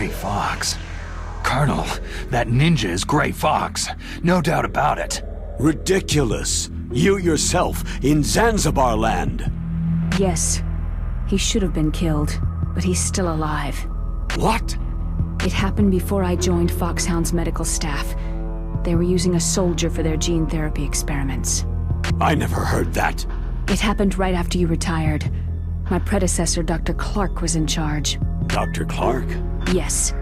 Gray Fox. Colonel, that ninja is Gray Fox. No doubt about it. Ridiculous. You yourself, in Zanzibar land. Yes. He should have been killed, but he's still alive. What? It happened before I joined Foxhound's medical staff. They were using a soldier for their gene therapy experiments. I never heard that. It happened right after you retired. My predecessor, Dr. Clark, was in charge. Dr. Clark? Yes.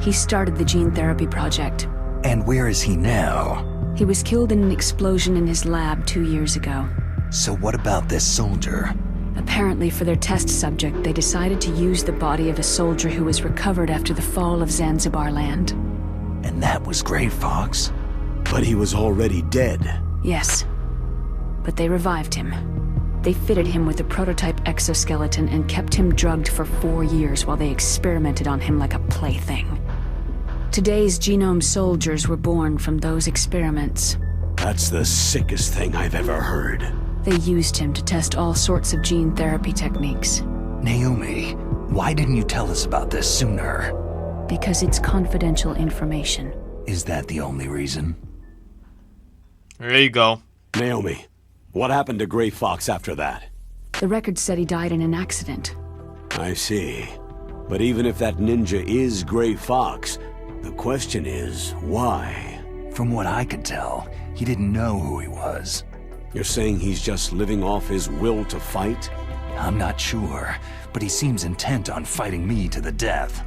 He started the gene therapy project. And where is he now? He was killed in an explosion in his lab 2 years ago. So what about this soldier? Apparently, for their test subject, they decided to use the body of a soldier who was recovered after the fall of Zanzibar land. And that was Gray Fox? But he was already dead. Yes. But they revived him. They fitted him with a prototype exoskeleton and kept him drugged for 4 years while they experimented on him like a plaything. Today's genome soldiers were born from those experiments. That's the sickest thing I've ever heard. They used him to test all sorts of gene therapy techniques. Naomi, why didn't you tell us about this sooner? Because it's confidential information. Is that the only reason? There you go. Naomi, what happened to Gray Fox after that? The record said he died in an accident. I see. But even if that ninja is Gray Fox, the question is, why? From what I could tell, he didn't know who he was. You're saying he's just living off his will to fight? I'm not sure, but he seems intent on fighting me to the death.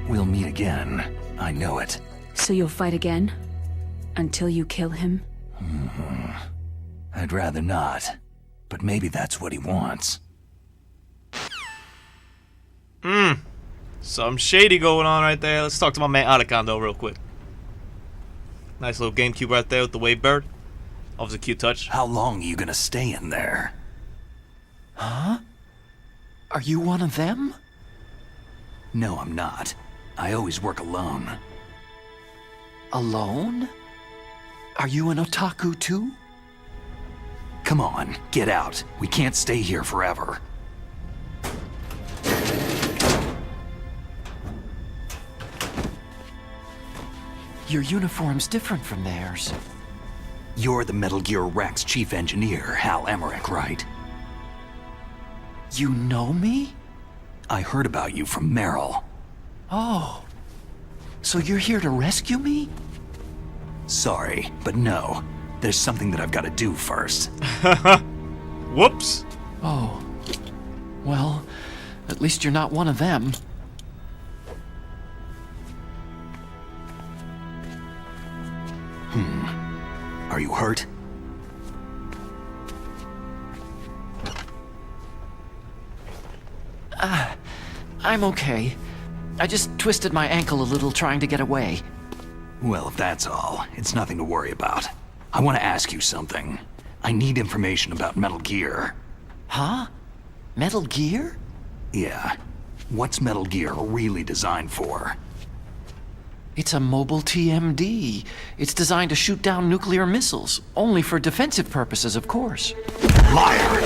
We'll meet again. I know it. So you'll fight again? Until you kill him? I'd rather not, but maybe that's what he wants. Something shady going on right there. Let's talk to my man Arakan though real quick. Nice little GameCube right there with the wave bird. Obviously a cute touch. How long are you gonna stay in there? Huh? Are you one of them? No, I'm not. I always work alone. Alone? Are you an otaku too? Come on, get out. We can't stay here forever. Your uniform's different from theirs. You're the Metal Gear Rex chief engineer, Hal Emmerich, right? You know me? I heard about you from Meryl. Oh. So you're here to rescue me? Sorry, but no. There's something that I've got to do first. Whoops. Oh. Well, at least you're not one of them. Are you hurt? I'm okay. I just twisted my ankle a little trying to get away. Well, if that's all, it's nothing to worry about. I want to ask you something. I need information about Metal Gear. Huh? Metal Gear? Yeah. What's Metal Gear really designed for? It's a mobile TMD. It's designed to shoot down nuclear missiles. Only for defensive purposes, of course. Liar!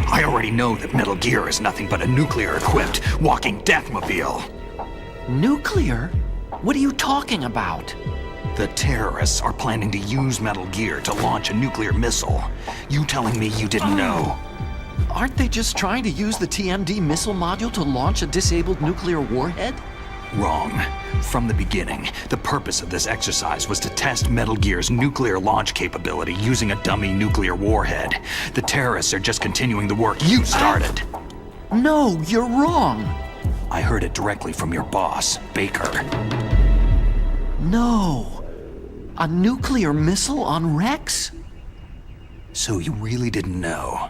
I already know that Metal Gear is nothing but a nuclear-equipped walking deathmobile. Nuclear? What are you talking about? The terrorists are planning to use Metal Gear to launch a nuclear missile. You telling me you didn't know? Aren't they just trying to use the TMD missile module to launch a disabled nuclear warhead? Wrong. From the beginning, the purpose of this exercise was to test Metal Gear's nuclear launch capability using a dummy nuclear warhead. The terrorists are just continuing the work you started. No, you're wrong. I heard it directly from your boss, Baker. No. A nuclear missile on Rex? So you really didn't know?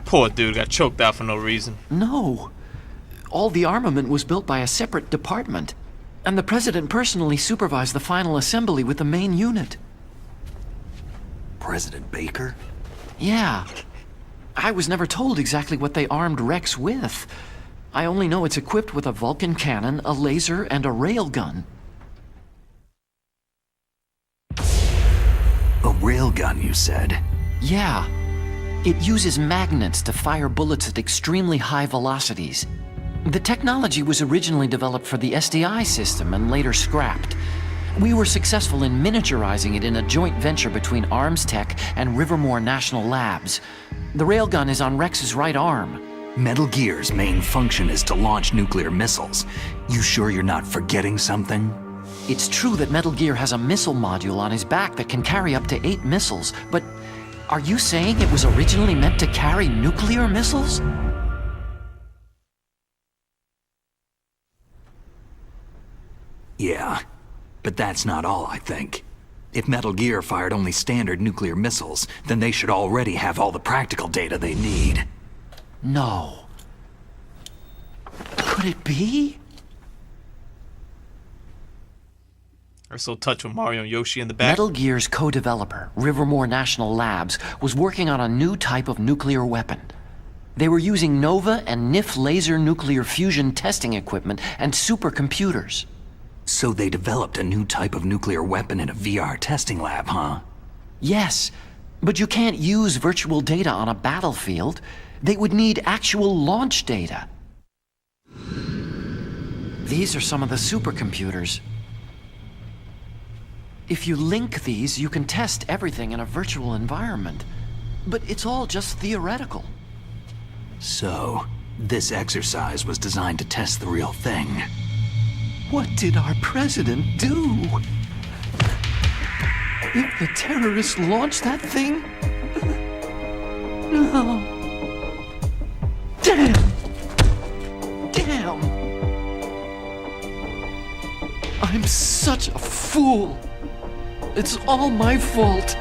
Poor dude got choked out for no reason. No. All the armament was built by a separate department, and the president personally supervised the final assembly with the main unit. President Baker? Yeah. I was never told exactly what they armed Rex with. I only know it's equipped with a Vulcan cannon, a laser, and a railgun. A railgun, you said? Yeah. It uses magnets to fire bullets at extremely high velocities. The technology was originally developed for the SDI system and later scrapped. We were successful in miniaturizing it in a joint venture between Arms Tech and Rivermore National Labs. The railgun is on Rex's right arm. Metal Gear's main function is to launch nuclear missiles. You sure you're not forgetting something? It's true that Metal Gear has a missile module on his back that can carry up to 8 missiles, but are you saying it was originally meant to carry nuclear missiles? Yeah, but that's not all, I think. If Metal Gear fired only standard nuclear missiles, then they should already have all the practical data they need. No. Could it be? They're so touched with Mario and Yoshi in the back. Metal Gear's co-developer, Rivermore National Labs, was working on a new type of nuclear weapon. They were using NOVA and NIF laser nuclear fusion testing equipment and supercomputers. So they developed a new type of nuclear weapon in a VR testing lab, huh? Yes, but you can't use virtual data on a battlefield. They would need actual launch data. These are some of the supercomputers. If you link these, you can test everything in a virtual environment. But it's all just theoretical. So, this exercise was designed to test the real thing. What did our president do? If the terrorists launched that thing? No. Damn! Damn! I'm such a fool. It's all my fault.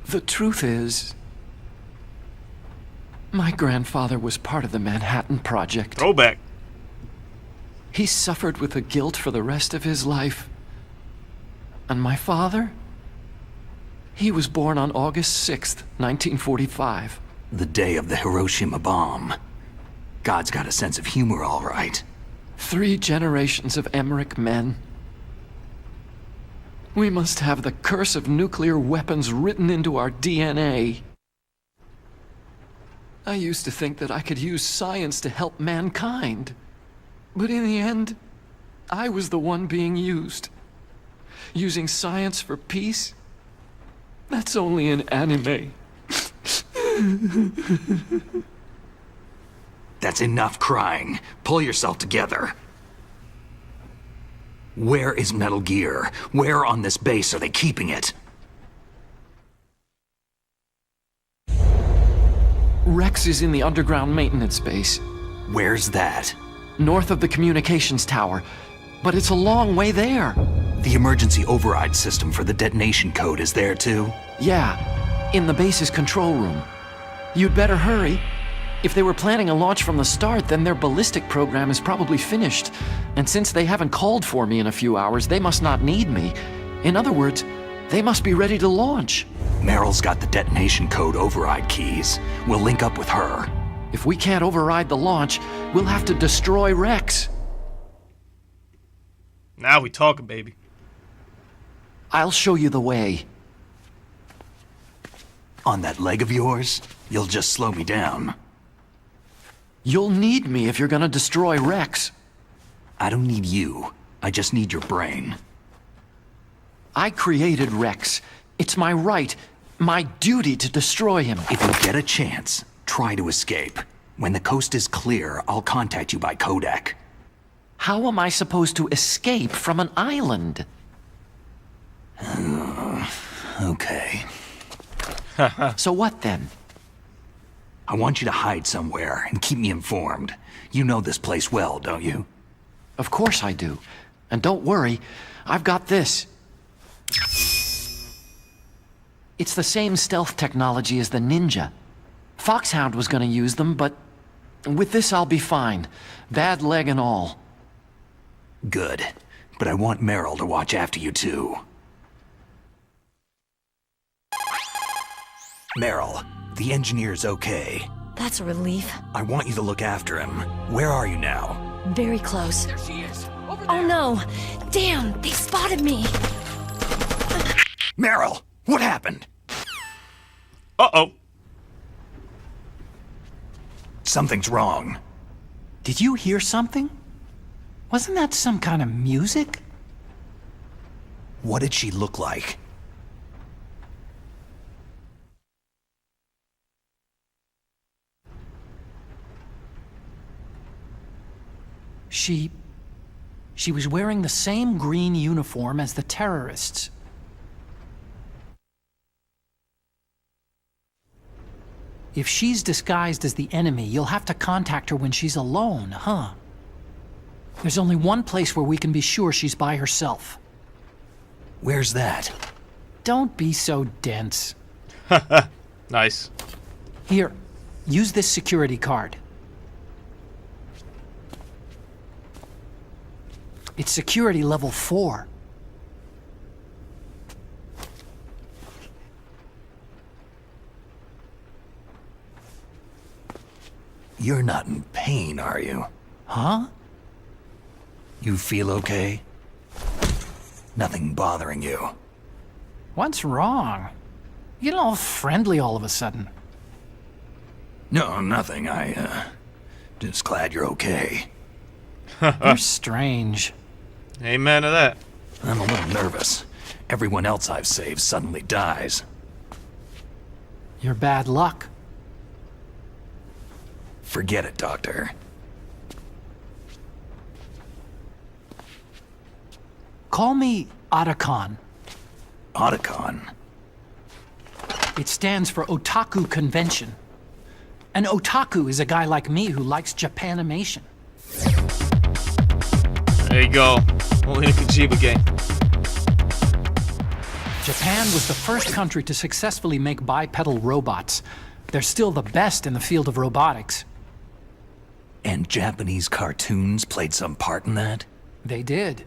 The truth is, my grandfather was part of the Manhattan Project. Throwback. He suffered with the guilt for the rest of his life. And my father? He was born on August 6th, 1945. The day of the Hiroshima bomb. God's got a sense of humor, all right. 3 generations of Emmerich men. We must have the curse of nuclear weapons written into our DNA. I used to think that I could use science to help mankind. But in the end, I was the one being used. Using science for peace? That's only in anime. That's enough crying. Pull yourself together. Where is Metal Gear? Where on this base are they keeping it? Rex is in the underground maintenance base, Where's that? north of the communications tower, but it's a long way there. The emergency override system for the detonation code is there too? Yeah, in the base's control room. You'd better hurry. If they were planning a launch from the start, then their ballistic program is probably finished. And since they haven't called for me in a few hours, they must not need me. In other words, they must be ready to launch. Meryl's got the detonation code override keys. We'll link up with her. If we can't override the launch, we'll have to destroy Rex. Now we talking, baby. I'll show you the way. On that leg of yours, you'll just slow me down. You'll need me if you're gonna destroy Rex. I don't need you. I just need your brain. I created Rex. It's my right, my duty to destroy him. If you get a chance, try to escape. When the coast is clear, I'll contact you by codec. How am I supposed to escape from an island? Okay. So what then? I want you to hide somewhere and keep me informed. You know this place well, don't you? Of course I do. And don't worry, I've got this. It's the same stealth technology as the Ninja. Foxhound was gonna use them, but with this I'll be fine. Bad leg and all. Good. But I want Meryl to watch after you too. Meryl, the engineer's okay. That's a relief. I want you to look after him. Where are you now? Very close. There she is. Oh no! Damn, they spotted me! Meryl! What happened? Uh-oh. Something's wrong. Did you hear something? Wasn't that some kind of music? What did she look like? She was wearing the same green uniform as the terrorists. If she's disguised as the enemy, you'll have to contact her when she's alone, huh? There's only one place where we can be sure she's by herself. Where's that? Don't be so dense. Nice. Here, use this security card. It's security level 4. You're not in pain, are you? Huh? You feel okay? Nothing bothering you? What's wrong? You get all friendly all of a sudden. No, nothing. Just glad you're okay. You're strange. Amen to that. I'm a little nervous. Everyone else I've saved suddenly dies. You're bad luck. Forget it, Doctor. Call me Otacon. Otacon? It stands for Otaku Convention. An otaku is a guy like me who likes Japanimation. There you go. Only in a Kojima game. Japan was the first country to successfully make bipedal robots. They're still the best in the field of robotics. And Japanese cartoons played some part in that? They did.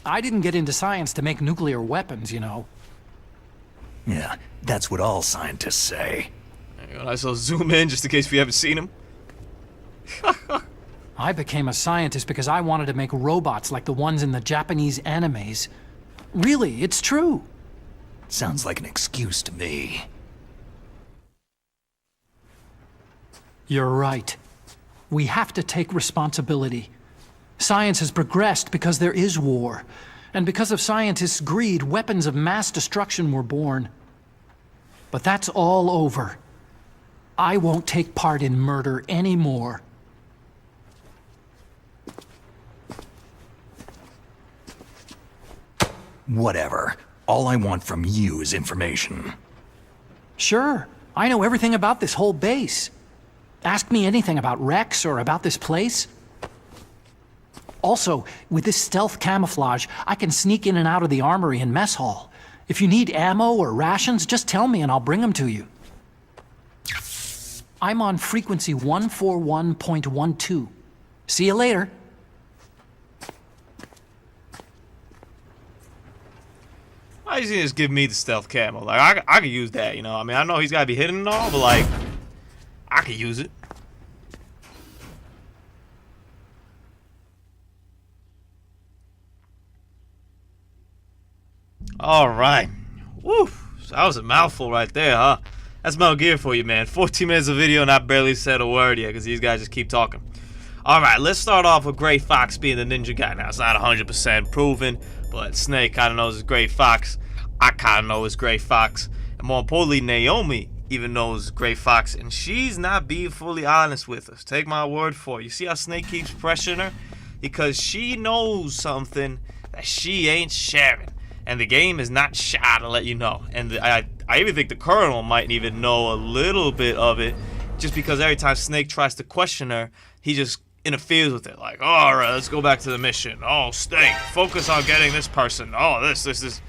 I didn't get into science to make nuclear weapons, you know. Yeah, that's what all scientists say. There you go. Nice little zoom in just in case we haven't seen him. I became a scientist because I wanted to make robots like the ones in the Japanese animes. Really, it's true. Sounds like an excuse to me. You're right. We have to take responsibility. Science has progressed because there is war. And because of scientists' greed, weapons of mass destruction were born. But that's all over. I won't take part in murder anymore. Whatever. All I want from you is information. Sure, I know everything about this whole base. Ask me anything about Rex or about this place. Also, with this stealth camouflage, I can sneak in and out of the armory and mess hall. If you need ammo or rations, just tell me and I'll bring them to you. I'm on frequency 141.12. See you later. Why does he just give me the stealth camo? Like, I could use that, you know? I mean, I know he's gotta be hidden and all, but like, I could use it. Alright. Woo! So that was a mouthful right there, huh? That's Metal Gear for you, man. 14 minutes of video and I barely said a word yet because these guys just keep talking. Alright, let's start off with Gray Fox being the ninja guy. Now, it's not 100% proven, but Snake kind of knows it's Gray Fox. I kind of know it's Gray Fox. And more importantly, Naomi even knows Gray Fox. And she's not being fully honest with us. Take my word for it. You see how Snake keeps pressuring her? Because she knows something that she ain't sharing. And the game is not shy to let you know. And I even think the Colonel might even know a little bit of it. Just because every time Snake tries to question her, he just interferes with it. Like, oh, alright, let's go back to the mission. Oh, Snake, focus on getting this person. Oh, this.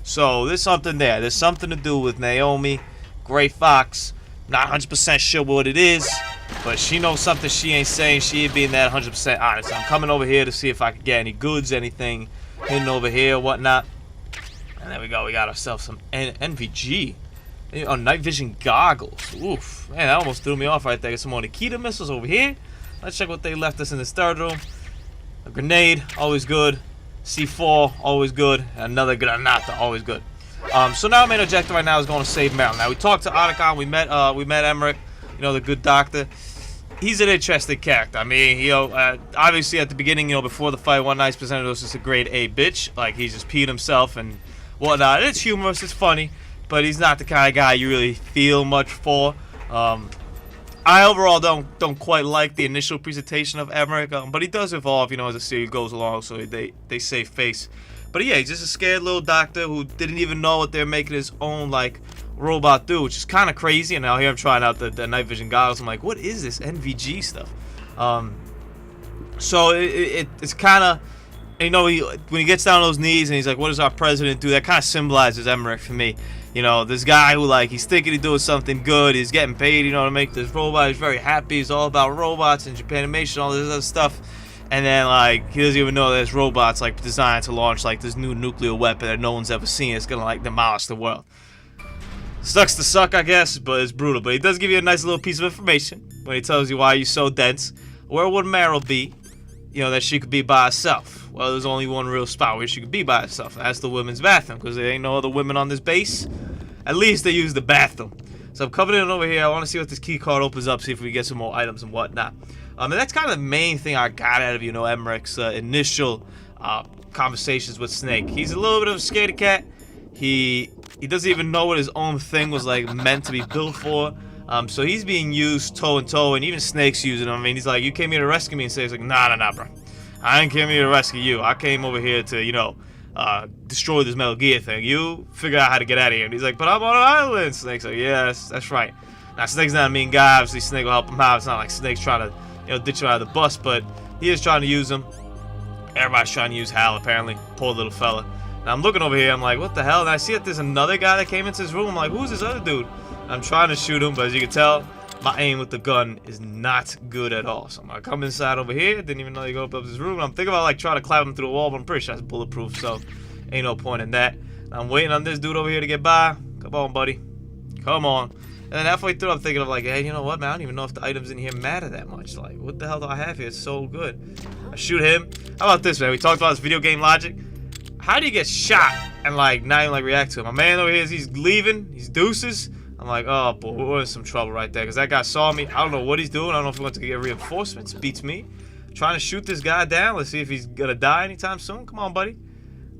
So, there's something there. There's something to do with Naomi, Gray Fox. Not 100% sure what it is, but she knows something she ain't saying. She ain't being that 100% honest. I'm coming over here to see if I can get any goods, anything hidden over here, whatnot. And there we go. We got ourselves some NVG. Oh, night vision goggles. Oof. Man, that almost threw me off right there. Got some more Nikita missiles over here. Let's check what they left us in this third room. A grenade, always good. C4, always good. Another granata, always good. So now our main objective right now is going to save Meryl. Now we talked to Otacon, we met Emmerich, you know, the good doctor. He's an interesting character. I mean, you know, obviously at the beginning, you know, before the fight, one night presented us as a grade A bitch. Like, he's just peeing himself and whatnot. It's humorous, it's funny, but he's not the kind of guy you really feel much for. I overall don't quite like the initial presentation of Emmerich, but he does evolve, you know, as the series goes along, so they save face. But yeah, he's just a scared little doctor who didn't even know what they're making his own, like, robot do, which is kind of crazy. And now here I'm trying out the night vision goggles. I'm like, what is this NVG stuff? So it's kind of, you know, when he gets down on those knees and he's like, what does our president do? That kind of symbolizes Emmerich for me. You know, this guy who, like, he's thinking he's doing something good. He's getting paid, you know, to make this robot. He's very happy. He's all about robots and Japanimation, all this other stuff. And then, like, he doesn't even know there's robots, like, designed to launch, like, this new nuclear weapon that no one's ever seen. It's gonna, like, demolish the world. Sucks to suck, I guess, but it's brutal. But he does give you a nice little piece of information when he tells you why you're so dense. Where would Meryl be, you know, that she could be by herself? Well, there's only one real spot where she could be by herself. That's the women's bathroom, because there ain't no other women on this base. At least they use the bathroom. So I'm coming in over here. I want to see what this key card opens up, see if we get some more items and whatnot. And that's kind of the main thing I got out of, you know, Emmerich's initial conversations with Snake. He's a little bit of a scaredy cat. He doesn't even know what his own thing was, like, meant to be built for. So he's being used toe and toe, and even Snake's using him. I mean, he's like, you came here to rescue me, and Snake's like, nah, bro. I ain't came here to rescue you. I came over here to, you know, destroy this Metal Gear thing. You figure out how to get out of here. And he's like, but I'm on an island. Snake's like, yeah, that's right. Now, Snake's not a mean guy. Obviously, Snake will help him out. It's not like Snake's trying to, you know, ditch him out of the bus, but he is trying to use him. Everybody's trying to use Hal, apparently. Poor little fella. Now, I'm looking over here. I'm like, what the hell? And I see that there's another guy that came into his room. I'm like, who's this other dude? I'm trying to shoot him, but as you can tell, my aim with the gun is not good at all. So I'm gonna come inside over here. Didn't even know you go up his room. I'm thinking about, like, trying to climb him through the wall, but I'm pretty sure that's bulletproof, so ain't no point in that. I'm waiting on this dude over here to get by. Come on, buddy. Come on. And then halfway through, I'm thinking of, like, hey, you know what, man? I don't even know if the items in here matter that much. Like, what the hell do I have here? It's so good. I shoot him. How about this, man? We talked about this video game logic. How do you get shot and, like, not even, like, react to him? My man over here, he's leaving. He's deuces. I'm like, oh, boy, we're in some trouble right there. Because that guy saw me. I don't know what he's doing. I don't know if he wants to get reinforcements. Beats me. Trying to shoot this guy down. Let's see if he's going to die anytime soon. Come on, buddy.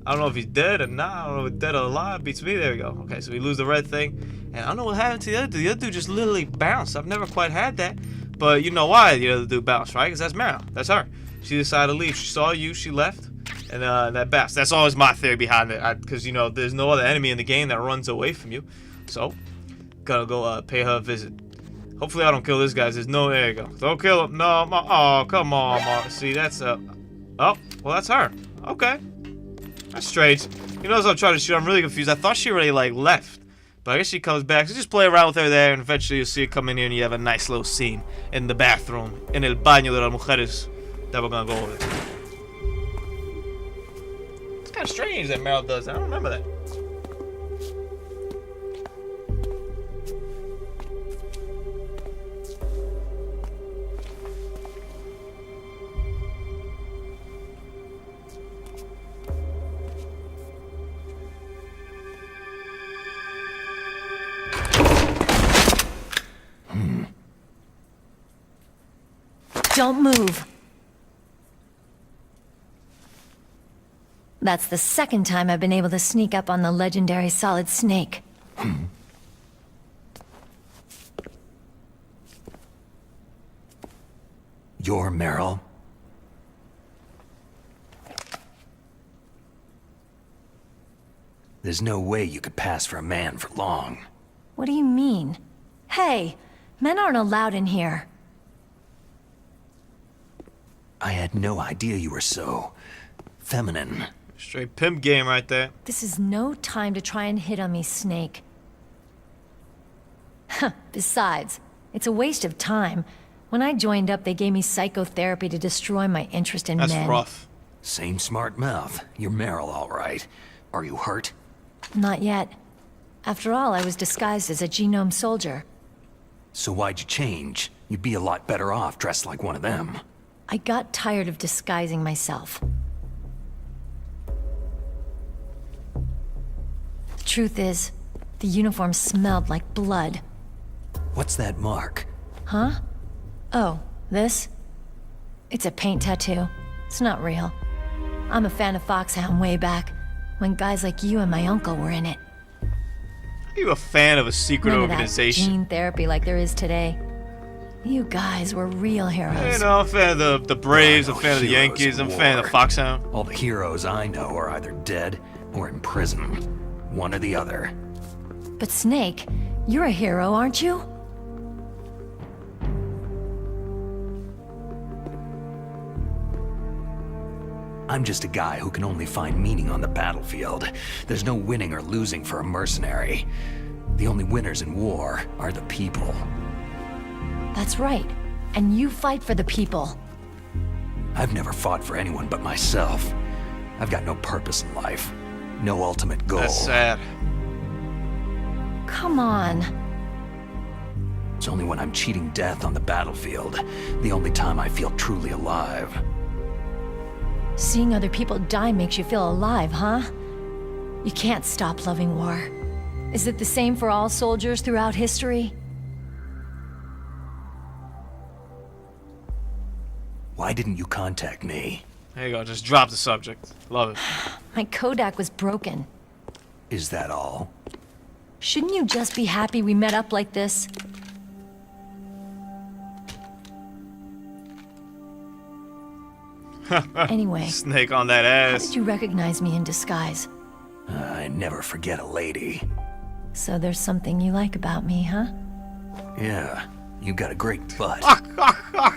I don't know if he's dead or not. I don't know if he's dead or alive. Beats me. There we go. Okay, so we lose the red thing. And I don't know what happened to the other dude. The other dude just literally bounced. I've never quite had that. But you know why the other dude bounced, right? Because that's Meryl. That's her. She decided to leave. She saw you. She left. And that bounced. That's always my theory behind it. Because, you know, there's no other enemy in the game that runs away from you. So, gotta go pay her a visit. Hopefully I don't kill this guy. There's no... There you go. Don't kill him. No. Oh, come on, Mark. See, that's... Oh, well, that's her. Okay. That's strange. You know, as I'm trying to shoot, I'm really confused. I thought she already, like, left. But I guess she comes back. So just play around with her there, and eventually you'll see her come in here, and you have a nice little scene in the bathroom. In el baño de las mujeres. That we're gonna go over. It's kind of strange that Meryl does that. I don't remember that. Don't move. That's the second time I've been able to sneak up on the legendary Solid Snake. You're Meryl? There's no way you could pass for a man for long. What do you mean? Hey, men aren't allowed in here. I had no idea you were so... feminine. Straight pimp game right there. This is no time to try and hit on me, Snake. Besides, it's a waste of time. When I joined up, they gave me psychotherapy to destroy my interest in men. That's rough. Same smart mouth. You're Meryl, all right. Are you hurt? Not yet. After all, I was disguised as a genome soldier. So why'd you change? You'd be a lot better off dressed like one of them. I got tired of disguising myself. Truth is, the uniform smelled like blood. What's that mark? Huh? Oh, this? It's a paint tattoo. It's not real. I'm a fan of Foxhound way back, when guys like you and my uncle were in it. Are you a fan of a secret None of that organization? gene therapy like there is today. You guys were real heroes. You know, I'm a fan of the Braves, I'm a There are fan of no the heroes Yankees, in I'm a fan of war. Foxhound. All the heroes I know are either dead or in prison. One or the other. But Snake, you're a hero, aren't you? I'm just a guy who can only find meaning on the battlefield. There's no winning or losing for a mercenary. The only winners in war are the people. That's right. And you fight for the people. I've never fought for anyone but myself. I've got no purpose in life. No ultimate goal. That's sad. Come on. It's only when I'm cheating death on the battlefield, the only time I feel truly alive. Seeing other people die makes you feel alive, huh? You can't stop loving war. Is it the same for all soldiers throughout history? Why didn't you contact me? There you go, just drop the subject. Love it. My Kodak was broken. Is that all? Shouldn't you just be happy we met up like this? Anyway, Snake on that how ass. did you recognize me in disguise? I never forget a lady. So there's something you like about me, huh? Yeah, you got a great butt.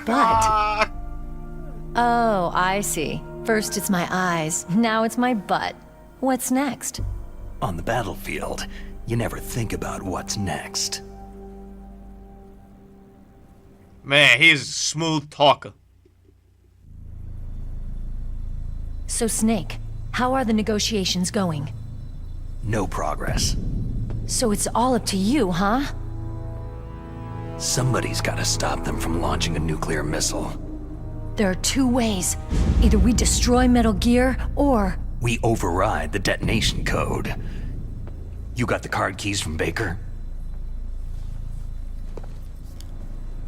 Butt? Oh, I see. First it's my eyes, now it's my butt. What's next? On the battlefield, you never think about what's next. Man, he's a smooth talker. So Snake, how are the negotiations going? No progress. So it's all up to you, huh? Somebody's gotta stop them from launching a nuclear missile. There are two ways. Either we destroy Metal Gear, or... We override the detonation code. You got the card keys from Baker?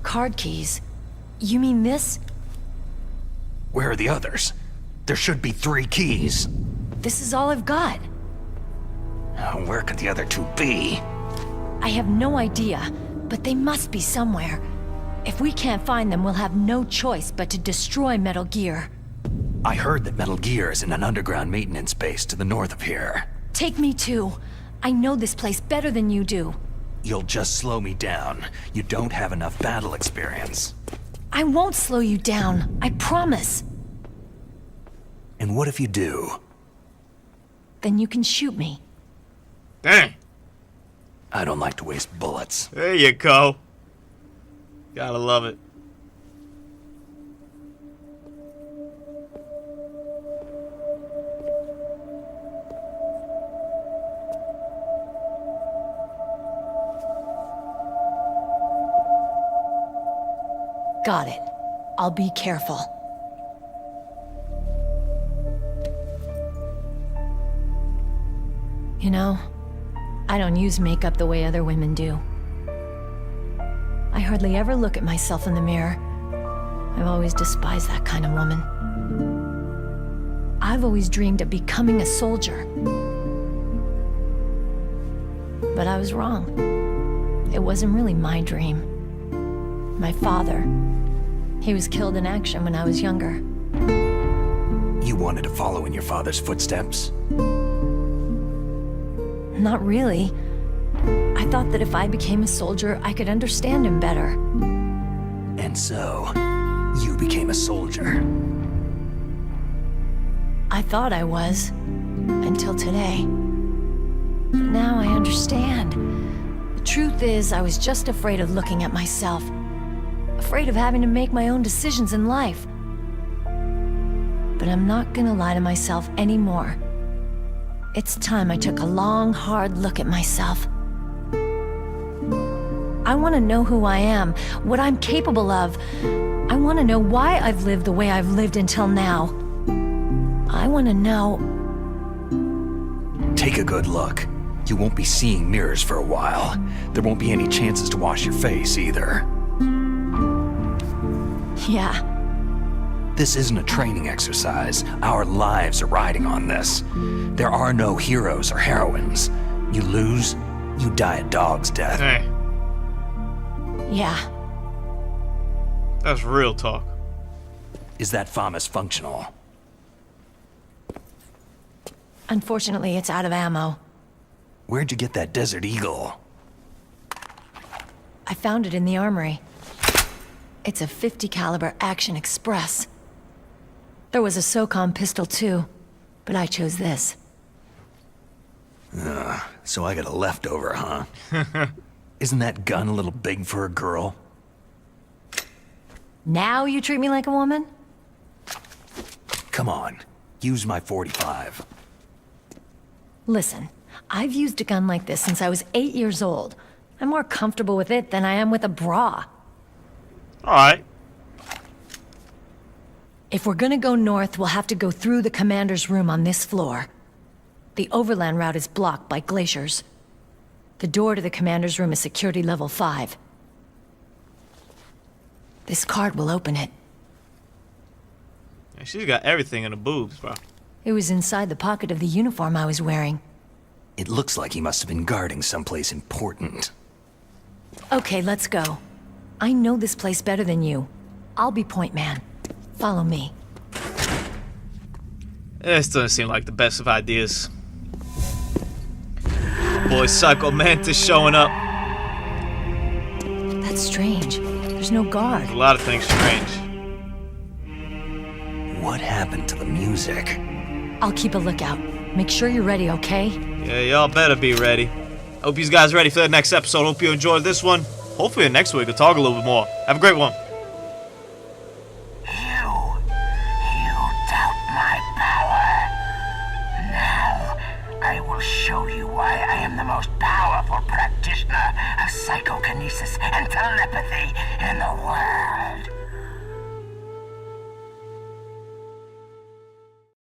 Card keys? You mean this? Where are the others? There should be 3 keys. This is all I've got. Where could the other 2 be? I have no idea, but they must be somewhere. If we can't find them, we'll have no choice but to destroy Metal Gear. I heard that Metal Gear is in an underground maintenance base to the north of here. Take me too. I know this place better than you do. You'll just slow me down. You don't have enough battle experience. I won't slow you down, I promise. And what if you do? Then you can shoot me. Dang. I don't like to waste bullets. There you go. Gotta love it. Got it. I'll be careful. You know, I don't use makeup the way other women do. I hardly ever look at myself in the mirror. I've always despised that kind of woman. I've always dreamed of becoming a soldier. But I was wrong. It wasn't really my dream. My father, he was killed in action when I was younger. You wanted to follow in your father's footsteps? Not really. I thought that if I became a soldier, I could understand him better. And so, you became a soldier. I thought I was, until today. But now I understand. The truth is, I was just afraid of looking at myself. Afraid of having to make my own decisions in life. But I'm not gonna lie to myself anymore. It's time I took a long, hard look at myself. I want to know who I am, what I'm capable of. I want to know why I've lived the way I've lived until now. I want to know... Take a good look. You won't be seeing mirrors for a while. There won't be any chances to wash your face either. Yeah. This isn't a training exercise. Our lives are riding on this. There are no heroes or heroines. You lose, you die a dog's death. Hey, Yeah. that's real talk. Is that FAMAS functional? Unfortunately, it's out of ammo. Where'd you get that Desert Eagle? I found it in the armory. It's a .50 caliber Action Express. There was a SOCOM pistol too, but I chose this. So I got a leftover, huh? Isn't that gun a little big for a girl? Now you treat me like a woman? Come on, use my .45. Listen, I've used a gun like this since I was 8 years old. I'm more comfortable with it than I am with a bra. Alright. If we're gonna go north, we'll have to go through the commander's room on this floor. The overland route is blocked by glaciers. The door to the commander's room is security level 5. This card will open it. Yeah, she's got everything in the boobs, bro. It was inside the pocket of the uniform I was wearing. It looks like he must have been guarding someplace important. Okay, let's go. I know this place better than you. I'll be point man. Follow me. This doesn't seem like the best of ideas. Boy, Psycho Mantis showing up. That's strange. There's no guard. A lot of things strange. What happened to the music? I'll keep a lookout. Make sure you're ready, okay? Yeah, y'all better be ready. Hope you guys ready for the next episode. Hope you enjoyed this one. Hopefully next week we'll talk a little bit more. Have a great one. You doubt my power. Now, I will show you why I am the most powerful practitioner of psychokinesis and telepathy in the world.